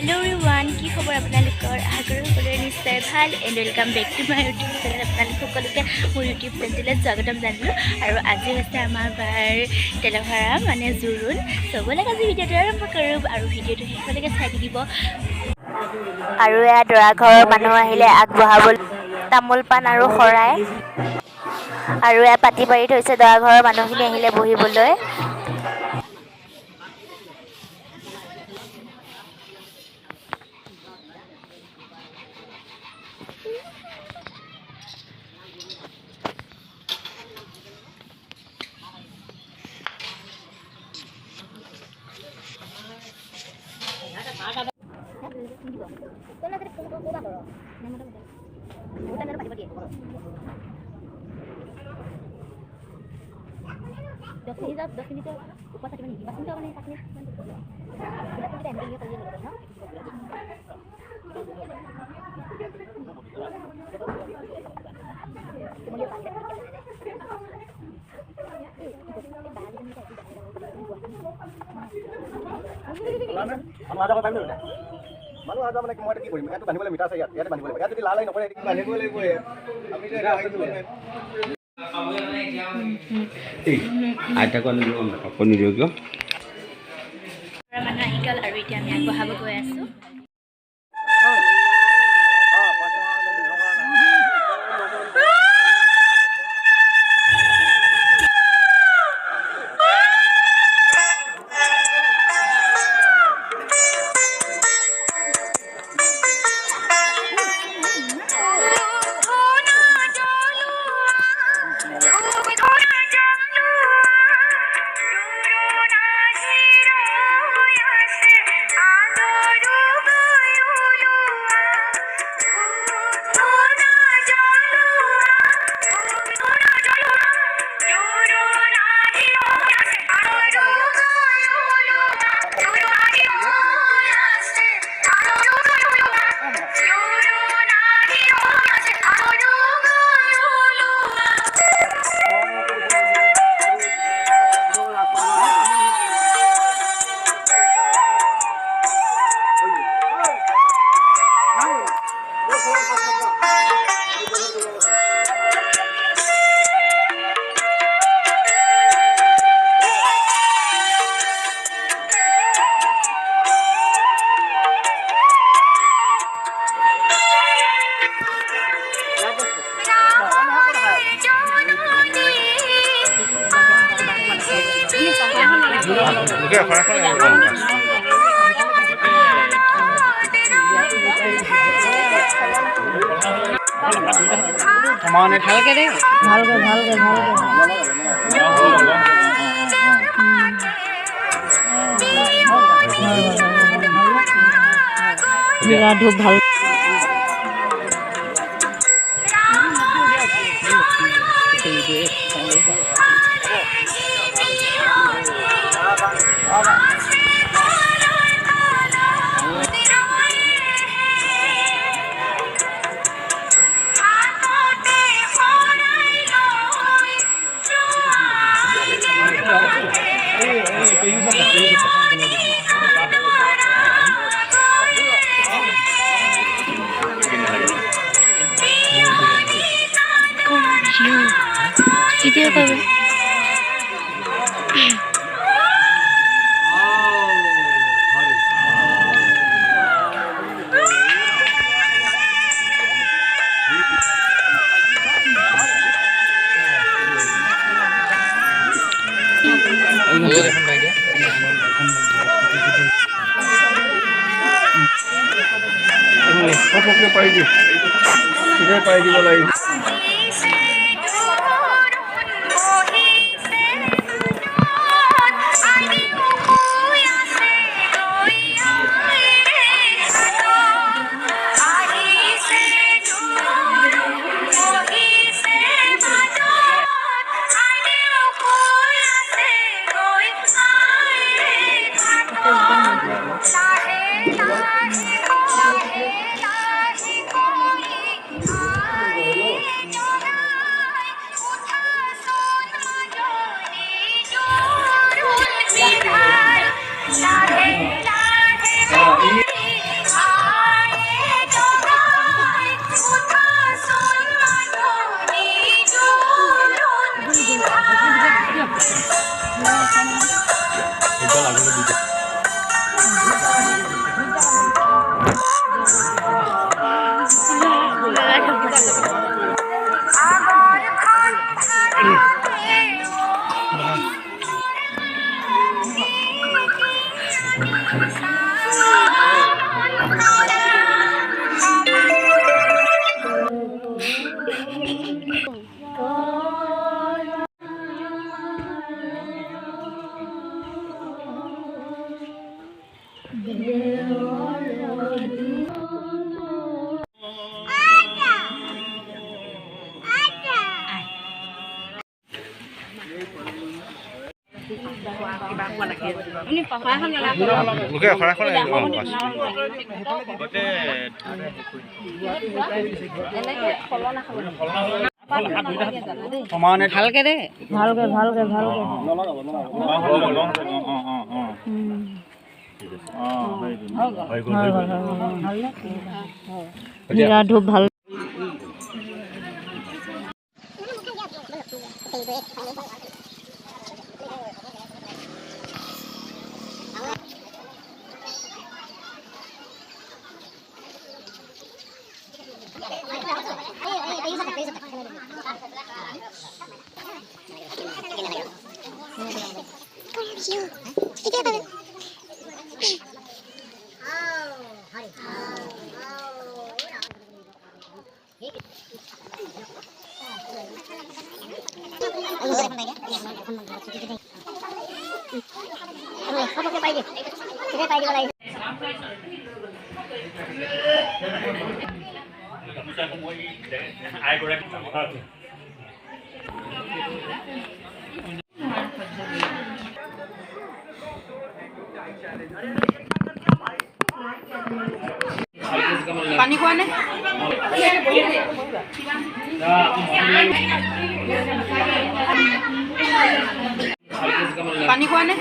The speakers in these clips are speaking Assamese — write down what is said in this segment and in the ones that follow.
हेलो एवरीवन কি খবৰ আপোনালোকৰ আশা কৰোঁ সকলোৰে নিশ্চয় ভাল and welcome back to my YouTube channel আপোনালোক সকলোকে মোৰ ইউটিউব চেনেলত স্বাগতম জনালোঁ আৰু আজি হৈছে আমাৰ বাৰ তেলভাৰা মানে জোৰোণ চবলৈকে আজি ভিডিঅ'টো আৰম্ভ কৰোঁ আৰু ভিডিঅ'টো শেষলৈকে চাই দিব আৰু এয়া দৰা ঘৰৰ মানুহ আহিলে আগবঢ়াবলৈ তামোল পাণ আৰু শৰাই আৰু এয়া পাতি পাৰি থৈছে দৰা ঘৰৰ মানুহখিনি আহিলে বহিবলৈ মানুহ আজ মানে মই কি কৰিম ইয়াত বান্ধিবলৈ মিঠা আছে ইয়াতে বান্ধিব লাগিব ইয়াত যদি লাল আই নকৰে বান্ধিব লাগিব আমি আইতাকো আনি দিব কাপোৰ নিদিওঁ কিয় মানুহ আহি গ'ল আৰু এতিয়া আমি আগবঢ়াব গৈ আছোঁ মানে ভালকে দে ভালকে ধূপ ভাল ভিডিও করবে পাই দিব লাগিব লোকে শৰাইখন সমানে ভালকে দে ভালকে ভালকে ভালকে জিৰা ধূপ ভাল পানী খোৱা নে পানী খোৱা নে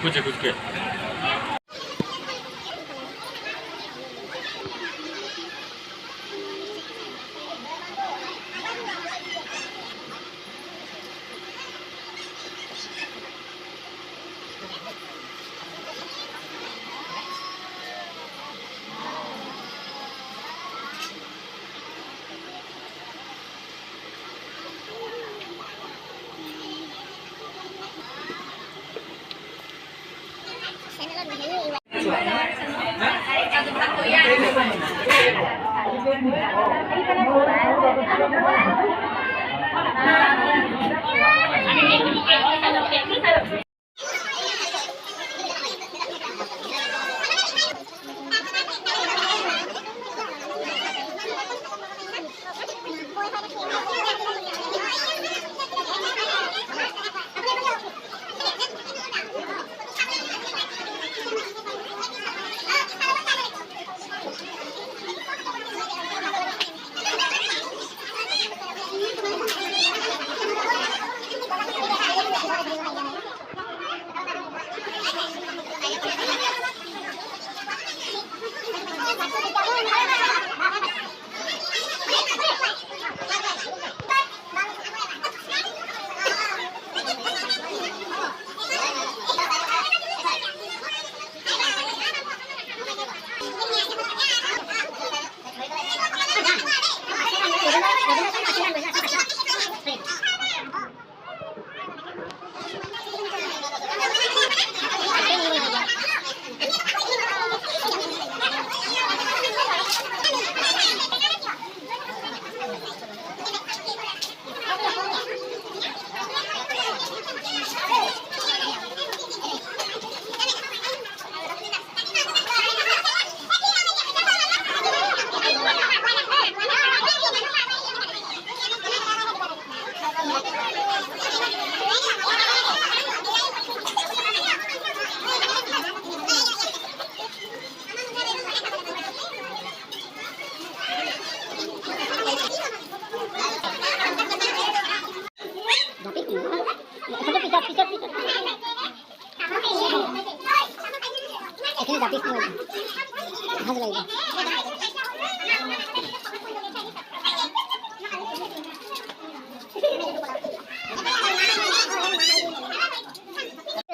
खुद के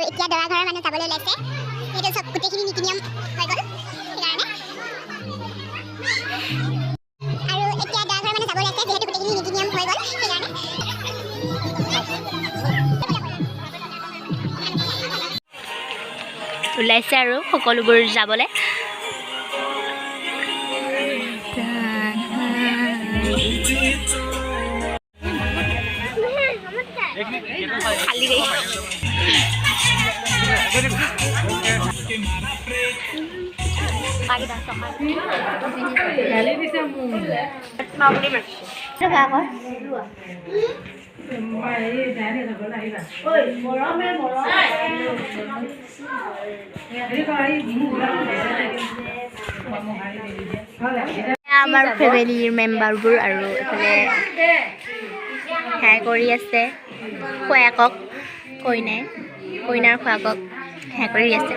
এতিয়া দৰা ঘৰৰ মানুহ যাবলৈ ওলাইছে সেইটো চব গোটেইখিনি নীতি নিয়ম হৈ গ'ল সেইকাৰণে আৰু এতিয়া দৰা ঘৰৰ মানুহ যাব ওলাইছে যিহেতু গোটেইখিনি নীতি নিয়ম হৈ গ'ল সেইকাৰণে ওলাইছে আৰু সকলোবোৰ যাবলৈ খালি দেই আমাৰ ফেমিলিৰ মেম্বাৰবোৰ আৰু এইফালে সেয়া কৰি আছে খুৱাকক কইনাৰ খুৱাকক সেয়া কৰি আছে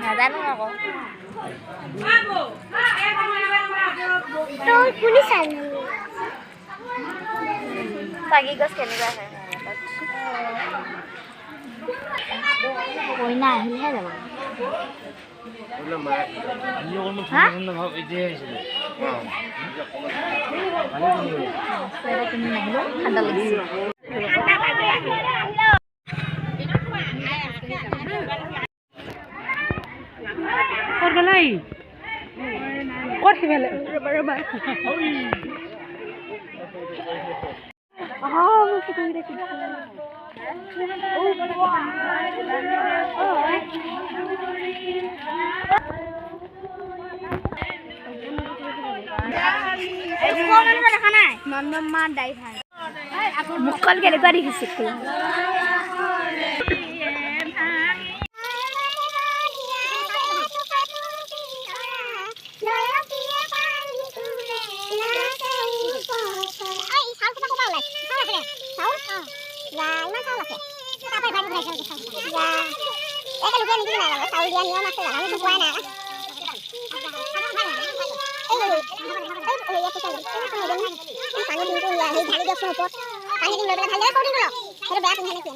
নাজানো আকৌ তই কোনে চালি চাগি গছ কেনেকুৱা হয় কইনা আহিলেহে যাব ঠাণ্ডা লাগিছে ক'ত সিফালে দেখা নাই নন্দমা ড্ৰাইভাৰ মুখখন কেনেকুৱা দেখিছে লুকিয়ে নিদিবি না চাউল দিয়া নিয়ম আছে জানা আমি কোৱা না পানী দিনটো সেই ঢালি দিয়কচোন ওপৰত পানী দিন লৈ পেলাই ভালদৰে কৰি দিলো সেইটো বেয়া পিন্ধা নেকি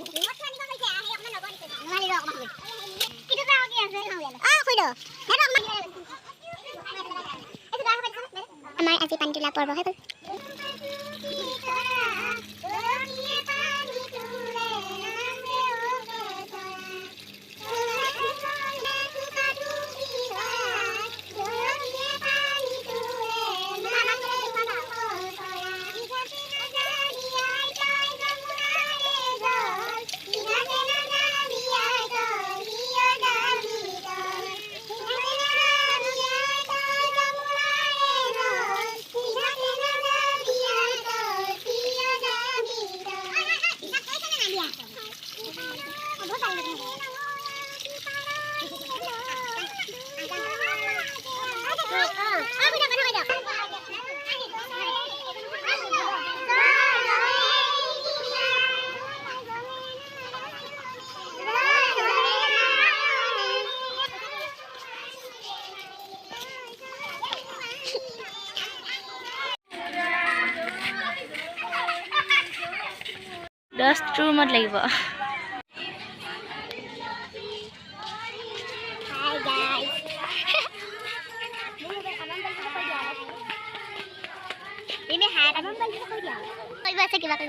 আমাৰ আজি পানী তোলা পৰ্ব হৈ গ'ল Dust room লাগিব Hi guys ini hai abang balik ke dia kau bahasa kita kan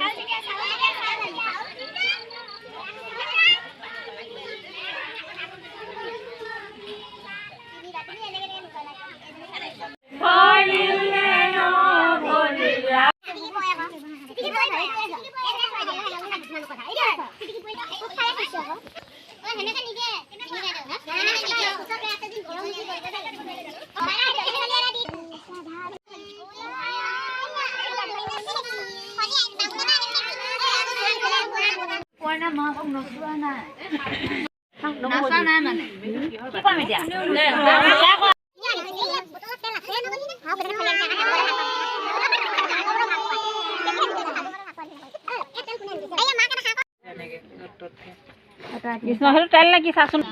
Isma itu tel lagi sasun.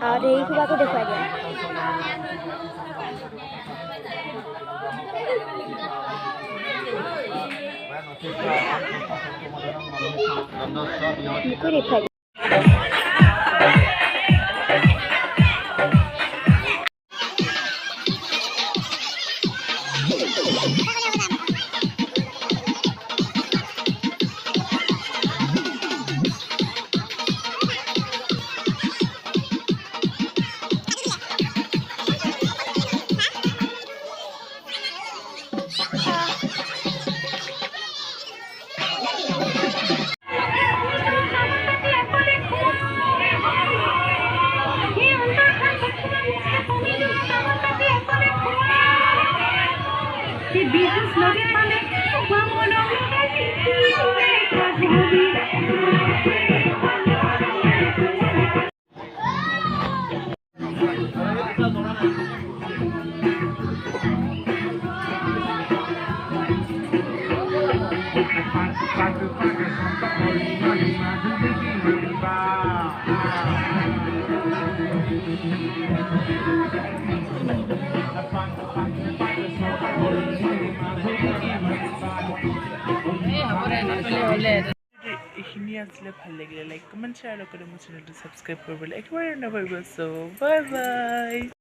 और यही खुदा को देखा गया देखा এইখিনি আছিলে ভাল লাগিলে লাইক কমেণ্ট শ্বেয়াৰ লগতে মোৰ চেনেলটো ছাবস্ক্ৰাইব কৰিবলৈ একেবাৰে নাপাৰিব চ' বাই বাই